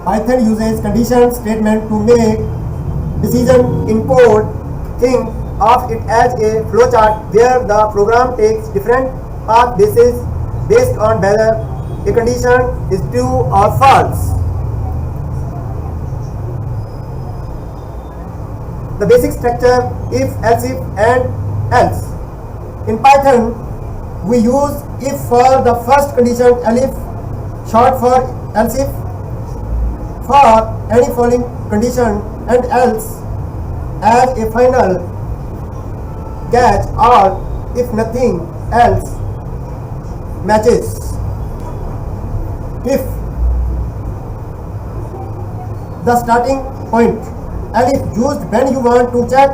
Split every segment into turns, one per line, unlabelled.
Python uses condition statement to make decision in code. Think of it as a flowchart where the program takes different path based on whether a condition is true or false. The basic structure: if, else if, and else. In Python, we use if for the first condition, elif short for else if for any following condition, and else as a final catch all if nothing else matches. If the starting point. Elif used when you want to check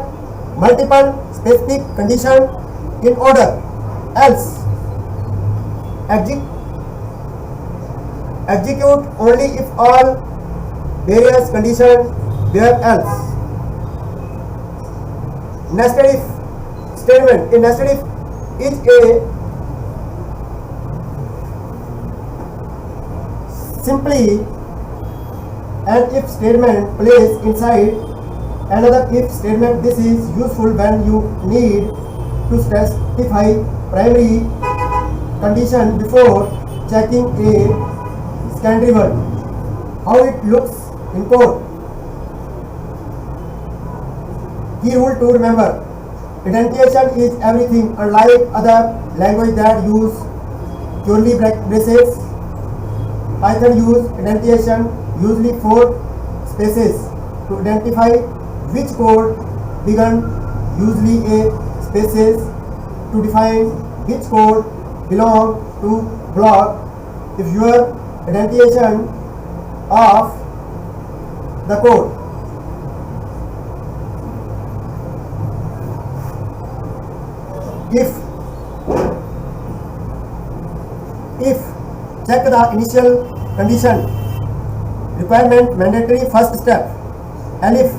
multiple specific conditions in order. Else execute only if all various conditions were else. Nested if statement. A nested if is a simply an if statement placed inside another if statement. This is useful when you need to specify primary condition before checking a secondary one. How it looks in code. Key rule to remember: indentation is everything. Unlike other languages that use curly braces, Python use indentation, usually 4 spaces, to identify which code began, usually a spaces to define which code belong to block. If your indentation of the code if check the initial condition requirement mandatory first step. elif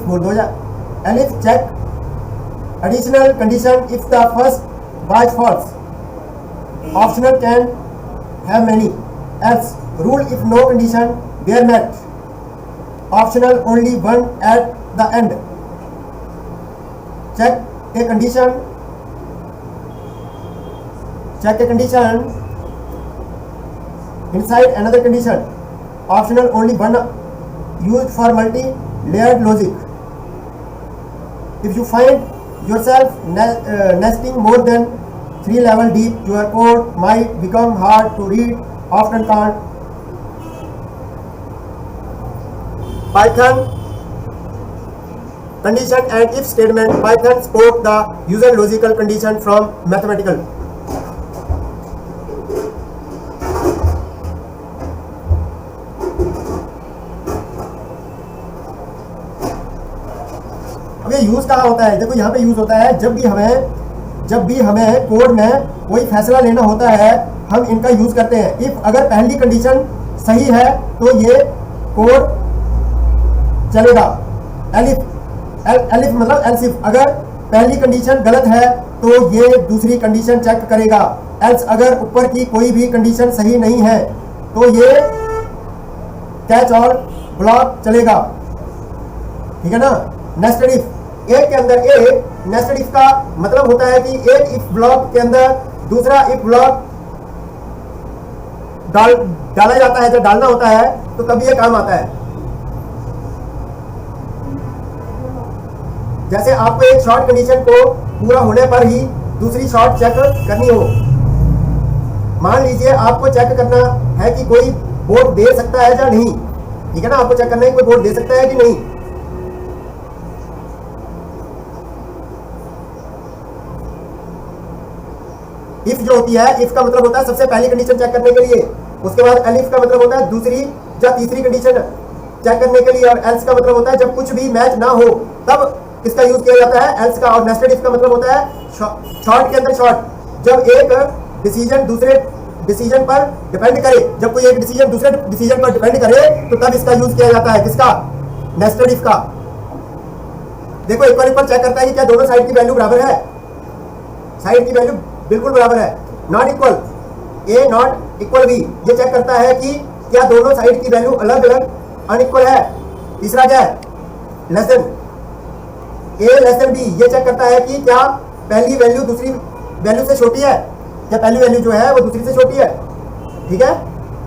बोल दो जा. elif check additional condition if the first was false. Optional can have many. Else rule if no condition were met. Optional only one at the end. Check a condition inside another condition. Optional only one, used for multi-layered logic. If you find yourself nesting more than 3 levels deep, your code might become hard to read, often called Python condition and if statement. Python support the user logical condition from mathematical. अब ये use कहाँ होता है? देखो यहाँ पे use होता है जब भी हमें कोड में कोई फैसला लेना होता है, हम इनका यूज करते हैं. इफ अगर पहली कंडीशन सही है तो ये कोड चलेगा. एलिफ मतलब एल्स इफ, अगर पहली कंडीशन गलत है तो ये दूसरी कंडीशन चेक करेगा. एल्स अगर ऊपर की कोई भी कंडीशन सही नहीं है तो ये कैच ऑल ब्लॉक चलेगा. ठीक है ना. नेस्टेड इफ, एक के अंदर एक. नेस्टेड इफ का मतलब होता है कि एक इफ ब्लॉक के अंदर दूसरा इफ ब्लॉक डाला जाता है. जब डालना होता है तो तब ये काम आता है. जैसे आपको एक शॉर्ट कंडीशन को पूरा होने पर ही दूसरी शॉर्ट चेक करनी हो. मान लीजिए आपको चेक करना है कि कोई वोट दे सकता है या नहीं. ठीक है ना. आपको चेक करना है कि कोई वोट दे सकता है कि नहीं. इफ जो होती है, इफ का मतलब होता है सबसे पहली कंडीशन चेक करने के लिए. उसके बाद एलिफ का मतलब होता है दूसरी या तीसरी कंडीशन चेक करने के लिए. और एल्स का मतलब होता है जब कुछ भी मैच ना हो तब किसका यूज किया जाता है? एल्स का. और नेस्टेड इफ का मतलब होता है शॉर्ट के अंदर शॉर्ट, जब एक डिसीजन दूसरे डिसीजन पर डिपेंड करे. जब कोई एक डिसीजन दूसरे डिसीजन पर डिपेंड करे तो तब इसका यूज किया जाता है. किसका? नेस्टेड इफ का. देखो एक बार चेक करता है कि क्या दोनों साइड की वैल्यू बराबर है. साइड की वैल्यू बिल्कुल बराबर है. Not equal A not equal B, ये चेक करता है कि क्या दोनों साइड की वैल्यू अलग अलग अनइक्वल है। तीसरा क्या है, लेस देन ए लेस देन बी, ये चेक करता है कि क्या पहली वैल्यू दूसरी वैल्यू से छोटी है, क्या पहली वैल्यू जो है वो दूसरी से छोटी है। ठीक है,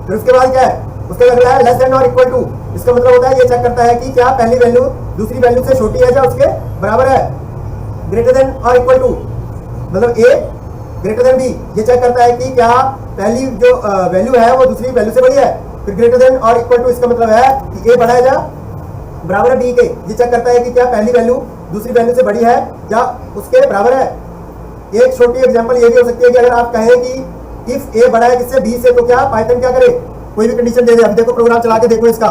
फिर उसके बाद क्या है, उसका अगला है लेस देन और इक्वल टू। इसका मतलब होता है ये चेक करता है कि क्या पहली वैल्यू दूसरी वैल्यू से छोटी है या उसके बराबर है। ग्रेटर देन और इक्वल टू मतलब ए ग्रेटर देन बी, ये चेक करता है कि क्या पहली जो वैल्यू है वो दूसरी वैल्यू से बड़ी है। फिर ग्रेटर देन और इक्वल टू, इसका मतलब है कि ए बड़ा है या बराबर है बी के। ये चेक करता है कि क्या पहली वैल्यू दूसरी वैल्यू से बड़ी है या उसके बराबर है। एक छोटी एग्जांपल ये भी हो सकती है कि अगर आप कहें कि इफ ए बड़ा है किससे, बी से, तो क्या पाइथन क्या करे, कोई भी कंडीशन दे दे। अभी देखो प्रोग्राम चला के देखो इसका।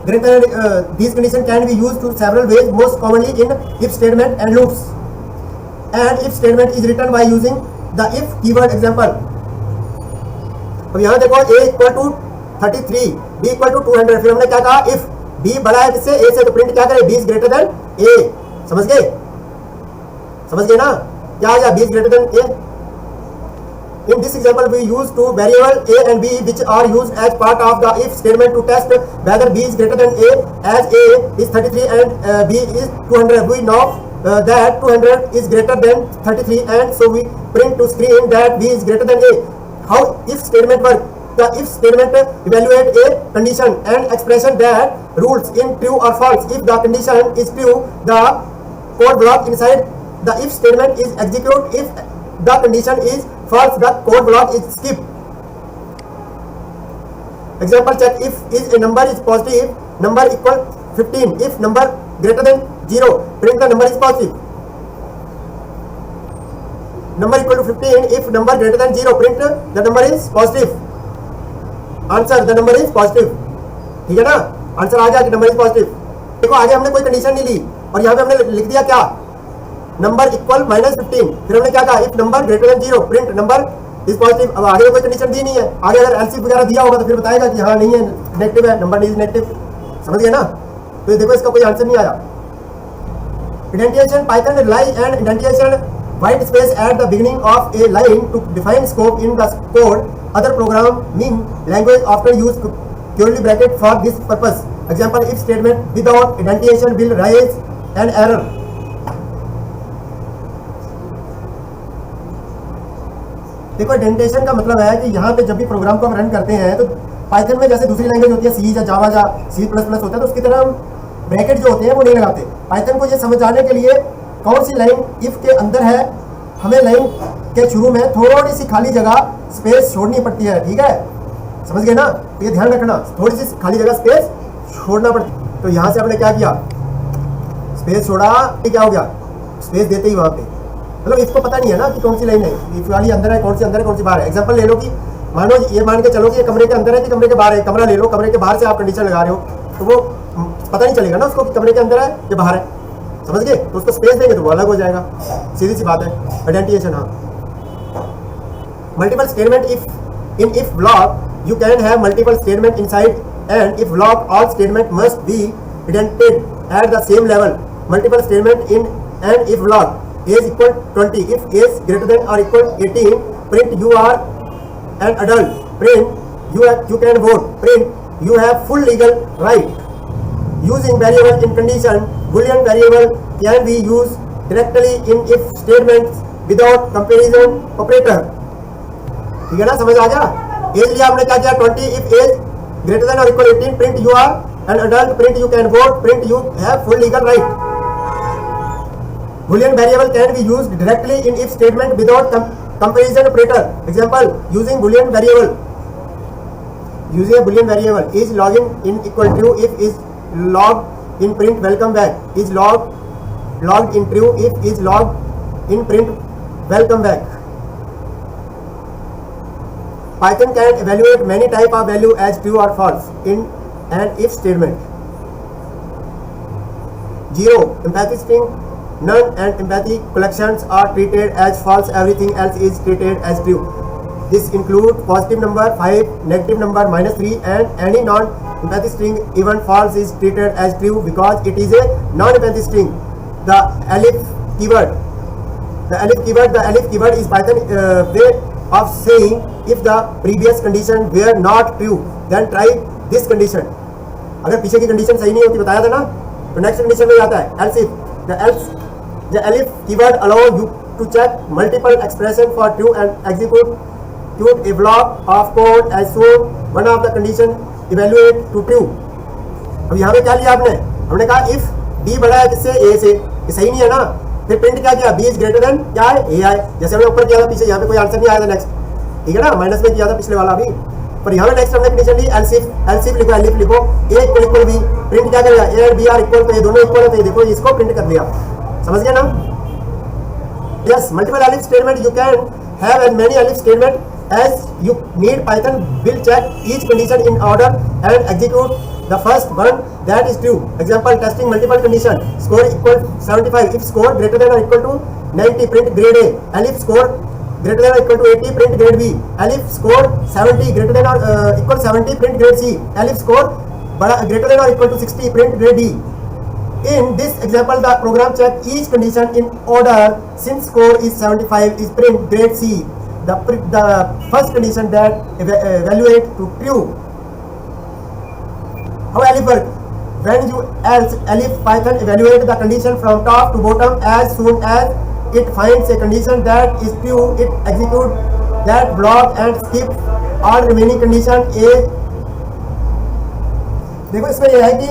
Greater this condition can be used to several ways, most commonly in if statement and loops, and if statement is written by using the if keyword example. अब यहां देखो a equal to 33, b equal to 200। फिर हमने क्या कहा, if b बड़ा है किससे, a से, तो प्रिंट क्या करे, b is greater than a। समझ गए, समझ गए ना, क्या आ गया, b is greater than a। In this example, we use two variables a and b, which are used as part of the if statement to test whether b is greater than a. As a is 33 and b is 200, we know that 200 is greater than 33, and so we print to screen that b is greater than a. How if statement work? The if statement evaluate a condition and expression that rules in true or false. If the condition is true, the code block inside the if statement is executed. If the condition is false, the code block is skipped. Example check, if is a number is positive, number equal 15. If number greater than 0, print the number is positive. Number equal to 15, if number greater than 0, print the number is positive. Answer, the number is positive. ठीक है ना, answer आ गया कि number is positive. देखो आगे हमने कोई condition नहीं ली और यहाँ पे हमने लिख दिया क्या, नंबर इक्वल -15। फिर हमने क्या कहा, if number greater than 0, print number is positive. अब आगे कोई कंडीशन दी नहीं है, आगे अगर एलसीएफ वगैरह दिया होगा तो फिर बताएगा कि हाँ नहीं है, नेगेटिव है, नंबर इज नेगेटिव। समझ गए ना, तो ये देखो इसका कोई आंसर नहीं आया। Indentation, Python rely and indentation white space at the beginning of a line to define scope in the code. Other programming language often use curly bracket for this purpose. Example, if statement without indentation will raise an error. देखो indentation का मतलब है कि यहाँ पे जब भी programme को हम रन करते हैं तो पाइथन में जैसे दूसरी लैंग्वेज होती है सी या जावा या C++ होता है, तो उसकी तरह हम ब्रैकेट जो होते हैं वो नहीं लगाते। पाइथन को ये समझाने के लिए कौन सी लाइन इफ के अंदर है, हमें लाइन के शुरू में थोड़ी सी खाली जगह स्पेस छोड़नी पड़ती है। ठीक है, समझ गए ना, तो ये ध्यान रखना, थोड़ी सी खाली जगह स्पेस छोड़ना पड़ती है। तो यहाँ से हमने क्या किया, स्पेस छोड़ा, ये क्या हो गया, स्पेस देते ही वहाँ पे, मतलब इसको पता नहीं है ना कि कौन सी लाइन है, इफ वाली अंदर है, कौन सी अंदर है, कौन सी बाहर है। एग्जांपल ले लो कि मानो ये मान के चलो कि ये कमरे के अंदर है कि कमरे के बाहर है। कमरा ले लो, कमरे के बाहर से आप कंडीशन लगा रहे हो तो वो पता नहीं चलेगा ना उसको कि कमरे के अंदर है या बाहर है। समझ गए, तो उसको स्पेस देंगे तो वो अलग हो जाएगा, सीधी सी बात है। आइडेंटिफिकेशन, हाँ, multiple statement if in if block you can have multiple statement inside and if block all statement must be indented at the same level. Multiple statement in and if block age equal 20, if age greater than or equal 18, print you are an adult, print you can vote, print you have full legal right. Using variable in condition, boolean variable can be used directly in if statements without comparison operator. ठीक है ना, समझ आ गया। As लिया हमने, क्या किया, 20, if age greater than or equal 18, print you are an adult, print you can vote, print you have full legal right. Boolean variable can be used directly in if statement without comparison operator. Example, using Boolean variable. Using a Boolean variable is login in equal true if is logged in print welcome back, is logged in true if is logged in print welcome back. Python can evaluate many type of value as true or false in an if statement. 0 empathy string, none and empathy collections are treated as false, everything else is treated as true. This includes positive number 5, negative number -3, and any non-empathy string. Even false is treated as true because it is a non-empathy string. The alif keyword is Python way of saying if the previous condition were not true then try this condition. अगर पीछे की condition सही नहीं होती बताया था ना, तो नेक्स्ट कंडीशन में आता है else if the elif keyword allow you to check multiple expression for true and execute a block of code as soon one of the condition evaluate to true. अब यहाँ पे क्या लिया आपने, हमने कहा if b बड़ा है किससे, a से, ये सही नहीं है ना, फिर प्रिंट क्या किया, b इज ग्रेटर देन क्या है, a है, जैसे हमने ऊपर किया था, पीछे यहाँ पे कोई आंसर नहीं आया था नेक्स्ट, ठीक है ना, माइनस में किया था पिछले वाला अभी, पर यहाँ पे नेक्स्ट हमने कंडीशन ली else if लिखो, elif लिखो, a इक्वल b, प्रिंट क्या करेगा, a और b आर इक्वल, तो ये दोनों इक्वल है, तो ये देखो इसको प्रिंट कर दिया, समझ गया ना. Yes, multiple elif statement you can have as many elif statement as you need. Python will check each condition in order and execute the first one that is true. Example, testing multiple condition. Score equal 75. If score greater than or equal to 90, print grade A. Elif score greater than or equal to 80, print grade B. Elif score 70 greater than or equal 70, print grade C. Elif score greater than or equal to 60, print grade D. In this example, the program check each condition in order. Since score is 75, is print grade C. The first condition that evaluate to true. How elif work? When you else elif, Python evaluate the condition from top to bottom. As soon as it finds a condition that is true, it execute that block and skip all remaining condition. A देखो इसमें यह है कि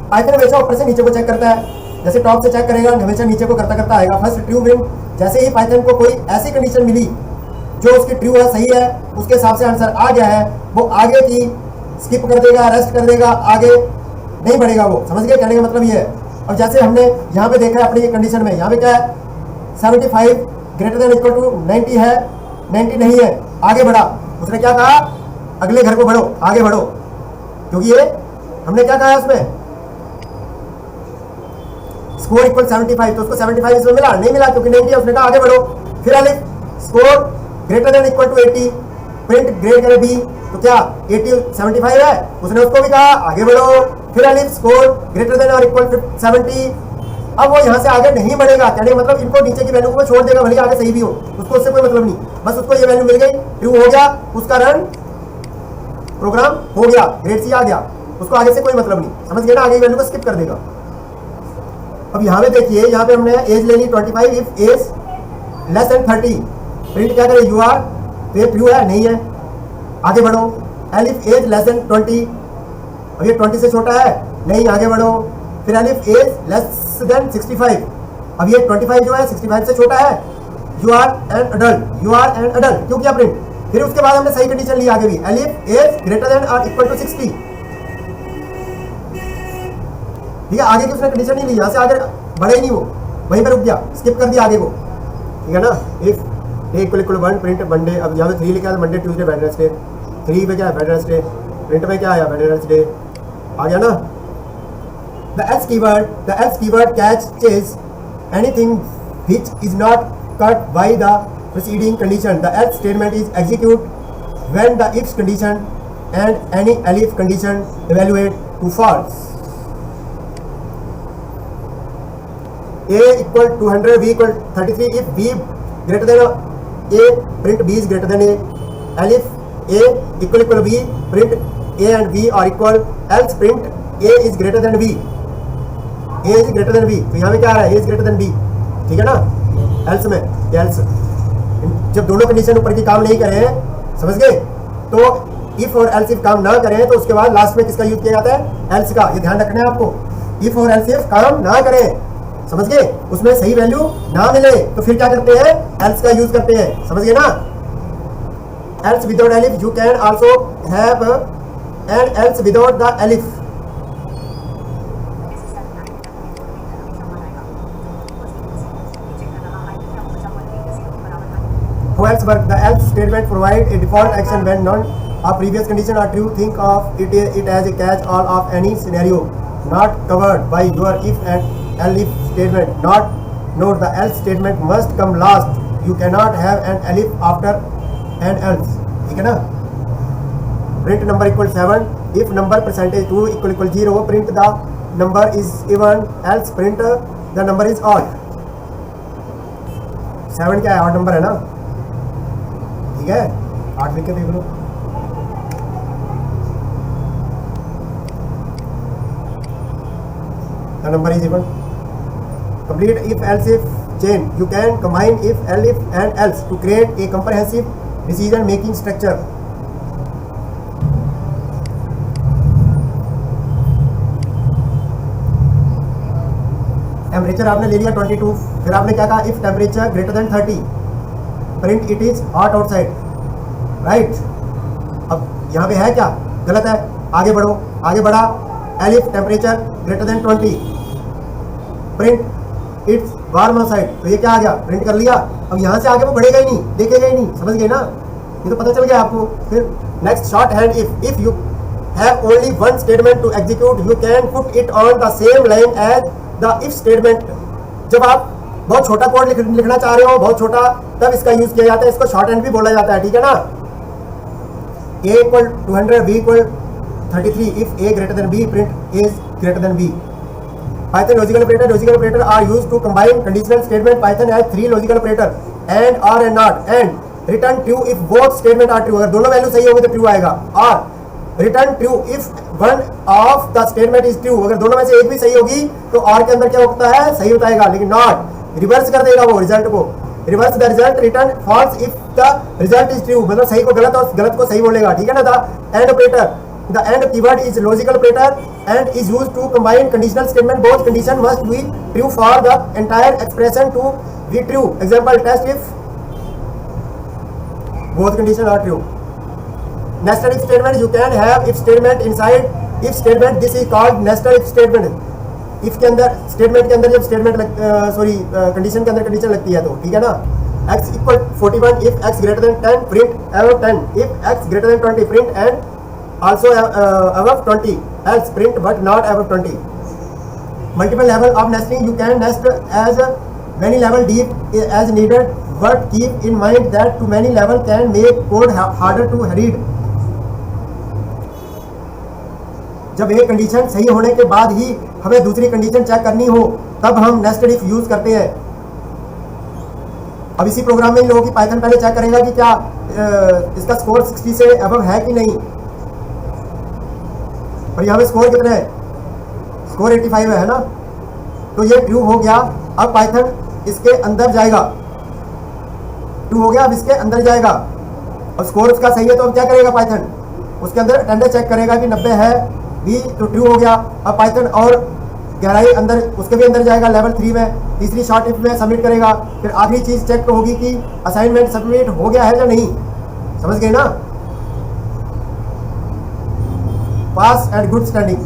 Python हमेशा ऊपर से नीचे को चेक करता है, जैसे टॉप से चेक करेगा हमेशा नीचे को करता करता आएगा. फर्स्ट ट्रू विन, जैसे ही पाइथन को कोई ऐसी कंडीशन मिली जो उसकी ट्रू है, सही है, उसके हिसाब से आंसर आ गया है, वो आगे की स्किप कर देगा, रेस्ट कर देगा, आगे नहीं बढ़ेगा वो, समझ गए कहने का मतलब ये है. और जैसे हमने यहाँ पे देखा है अपनी कंडीशन में, यहाँ पे क्या है 75 ग्रेटर देन इक्वल टू 90 है, 90 नहीं है, आगे बढ़ा, उसने क्या कहा, अगले घर को बढ़ो, आगे बढ़ो, क्योंकि ये हमने क्या कहा है उसमें स्कोर इक्वल 75, तो उसको 75 इसमें मिला नहीं मिला, क्योंकि 90 है, उसने कहा आगे बढ़ो. फिर elif score greater than equal to 80, print grade करे बी, तो क्या 80 75 है, उसने उसको भी कहा आगे बढ़ो. फिर एलिफ स्कोर ग्रेटर देन और इक्वल 70, अब वो यहाँ से आगे नहीं बढ़ेगा, कहने का मतलब इनको नीचे की वैल्यू को छोड़ देगा, भले आगे सही भी हो, उसको उससे कोई मतलब नहीं, बस उसको ये वैल्यू मिल गई, ट्रू हो गया, उसका रन प्रोग्राम हो गया, ग्रेड सी आ गया, उसको आगे से कोई मतलब नहीं, समझ गया ना, आगे वैल्यू को स्किप कर देगा. अब यहाँ पे देखिए, यहाँ पे हमने एज ले ली 25, if age less than 30, print क्या करे, यू आर, तो ये ट्रू है नहीं है, आगे बढ़ो. एलिफ एज लेस देन 20, अब ये 20 से छोटा है नहीं, आगे बढ़ो. फिर एलिफ एज लेस देन 65, अब ये 25 जो है 65 से छोटा है, you are an adult, you are an adult, क्यों किया प्रिंट. फिर उसके बाद हमने सही कंडीशन ली आगे भी, एलिफ एज ग्रेटर देन और इक्वल टू 60, ठीक है, आगे की उसने कंडीशन नहीं ली, यहाँ से आगे बढ़े ही नहीं, वो वहीं पर रुक गया, स्किप कर दिया आगे को, ठीक है ना. If A equal equal 1, print Monday, अब यहाँ पे 3 लिखा है, मंडे ट्यूसडे वेडनेसडे, 3 पे क्या है वेडनेसडे, प्रिंट में क्या आया वेडनेसडे, आ गया ना. The else keyword catches anything which is not cut by the preceding condition. The else statement is execute when the if condition and any elif condition evaluate to false. A equal 200, B equal 33. If B greater than A, print B is greater than A. Elif A equal B, print A and B are equal. Else print A is greater than B. A is greater than B. तो यहाँ में क्या आ रहा है, A is greater than B, ठीक है ना. Else में एल्स जब दोनों कंडीशन ऊपर की काम नहीं करें, समझ गए, तो इफ और एल्स इफ काम ना करें, तो उसके बाद लास्ट में किसका यूज किया जाता है, एल्स का. ये ध्यान रखना है आपको, इफ और एल्स इफ काम ना करें, समझ गए, उसमें सही वैल्यू ना मिले, तो फिर क्या करते हैं, एल्स का यूज करते हैं, समझ गए ना. Else without elif you can also have and else without the elif. How else work? The else statement provide a default action when none of previous condition are true. Think of it as a catch-all of any scenario not covered by your if and elif statement. Note the else statement must come last. You cannot have an elif after an else. ठीक है ना. Print number equal 7. If number percentage 2 equal 0, print the number is even. Else print the number is odd. 7 क्या है, odd number है ना. ठीक है, 8 लिख के देख लो। The number is even. Complete if else if chain. You can combine if, elif and else to create a comprehensive decision making structure. Temperature आपने ले लिया 22, फिर आपने क्या कहा, if temperature greater than 30 print it is hot outside, right. अब यहाँ पे है क्या, गलत है, आगे बढ़ो, आगे बढ़ा, elif temperature greater than 20 print it's warm outside, तो ये क्या आ गया, प्रिंट कर लिया। अब यहाँ से आगे वो बढ़ेगा ही नहीं, देखेगा ही नहीं, समझ गए ना, ये तो पता चल गया आपको। फिर next shorthand if you have only one statement to execute you can put it on the same line as the if statement. जब आप बहुत छोटा कोड लिखना चाह रहे हो, बहुत छोटा, तब इसका यूज किया जाता है, इसको शॉर्ट हैंड भी बोला जाता है, ठीक है ना। a equal 200 b equal 33 if a greater than b print is greater than b. Python logical operator are used to combine conditional statement. Python has 3 logical operator and, or and not, and return true if both statement are true. अगर दोनों value सही होंगे तो true आएगा, और return true if one of the statement is true, अगर दोनों में से एक भी सही होगी तो और के अंदर क्या होता है, सही बताएगा, लेकिन नॉट रिवर्स कर देगा वो रिजल्ट को, reverse the result, return false if the result is true, मतलब सही को गलत और गलत को सही बोलेगा, ठीक है ना। The end operator, the end keyword is logical operator and is used to combine conditional statement. Both condition must be true for the entire expression to be true. Example, test if both condition are true. Nested if statement, you can have if statement inside if statement, this is called nested if statement. if के अंदर statement के अंदर जब statement condition के अंदर condition लगती है तो, ठीक है ना। x equal 41 if x greater than 10 print above 10, if x greater than 20 print and also above 20, else print but not above 20. Multiple level of nesting, you can nest as many level deep as needed, but keep in mind that too many level can make code harder to read. जब एक condition सही होने के बाद ही हमें दूसरी condition check करनी हो, तब हम नेस्टेड इफ यूज करते हैं। अब इसी प्रोग्राम में इन लोगों की पाइथन पहले चेक करेगा कि क्या इसका स्कोर 60 से अबव है कि नहीं, और यहाँ पे स्कोर कितना है, स्कोर 85 है ना, तो ये ट्रू हो गया। अब पाइथन इसके अंदर जाएगा, ट्रू हो गया, अब इसके अंदर जाएगा, और स्कोर उसका सही है तो अब क्या करेगा पाइथन, उसके अंदर अटेंडेंस चेक करेगा कि 90 है भी, तो ट्रू हो गया। अब पाइथन और गहराई अंदर, उसके भी अंदर जाएगा लेवल 3 में, तीसरी शॉर्ट इफ में सबमिट करेगा। फिर आखिरी चीज चेक होगी कि असाइनमेंट सबमिट हो गया है या नहीं, समझ गए ना। Pass and good standing.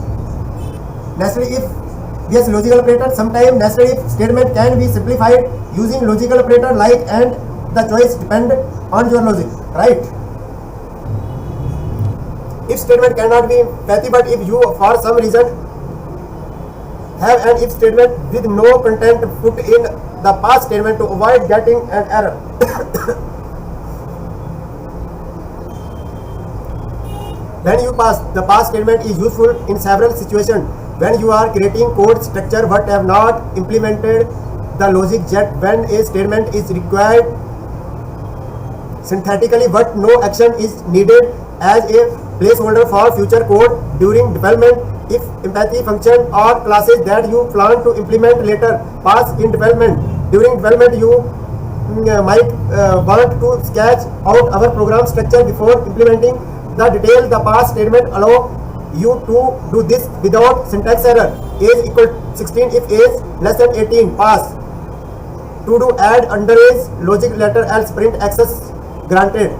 Nested if, yes, logical operator. Sometimes nested if statement can be simplified using logical operator like and. The choice depend on your logic, right? If statement cannot be empathy, but if you for some reason have an if statement with no content, put in the pass statement to avoid getting an error. When you pass, the pass statement is useful in several situations. When you are creating code structure but have not implemented the logic yet, when a statement is required synthetically but no action is needed as a placeholder for future code during development. If empathy function or classes that you plan to implement later pass in development, during development you might want to sketch out our program structure before implementing the detail. The pass statement allow you to do this without syntax error. Age equal 16 if age less than 18, pass. To do add underage logic letter else print access granted,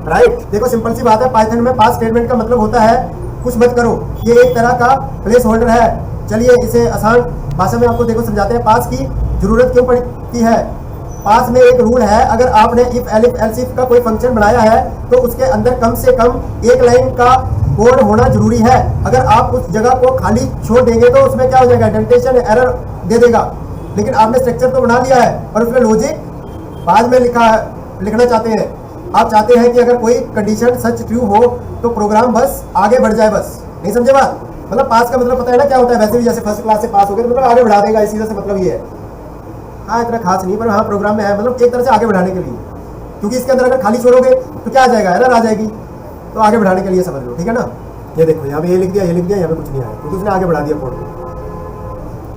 right? देखो simple सी बात है, Python में पास statement का मतलब होता है कुछ मत करो, ये एक तरह का प्लेस होल्डर है। चलिए इसे आसान भाषा में आपको देखो समझाते हैं। पास की जरूरत क्यों पड़ती है, पास में एक रूल है, अगर आपने इफ एलिफ एल्स इफ का कोई फंक्शन बनाया है तो उसके अंदर कम से कम एक लाइन का कोड होना जरूरी है। अगर आप उस जगह को खाली छोड़ देंगे तो उसमें क्या हो जाएगा, डेंटेशन एरर दे देगा। लेकिन आपने स्ट्रक्चर तो बना लिया है और उसमें लॉजिक बाद में लिखना चाहते हैं। आप चाहते हैं कि अगर कोई कंडीशन सच ट्रू हो तो प्रोग्राम बस आगे बढ़ जाए, बस। नहीं समझे बात, मतलब पास का मतलब पता है ना क्या होता है, वैसे भी जैसे फर्स्ट क्लास से पास हो गए तो मतलब आगे बढ़ा देगा, इसी तरह से मतलब ये है। हाँ इतना खास नहीं, पर हाँ प्रोग्राम में है, मतलब एक तरह से आगे बढ़ाने के लिए। क्योंकि इसके अंदर अगर खाली छोड़ोगे तो क्या आ जाएगा, एरर आ जाएगी। तो आगे बढ़ाने के लिए समझ लो, ठीक है ना। ये देखो यहाँ पे ये लिख दिया, यहाँ पे कुछ नहीं आया क्योंकि उसने आगे बढ़ा दिया कोड को।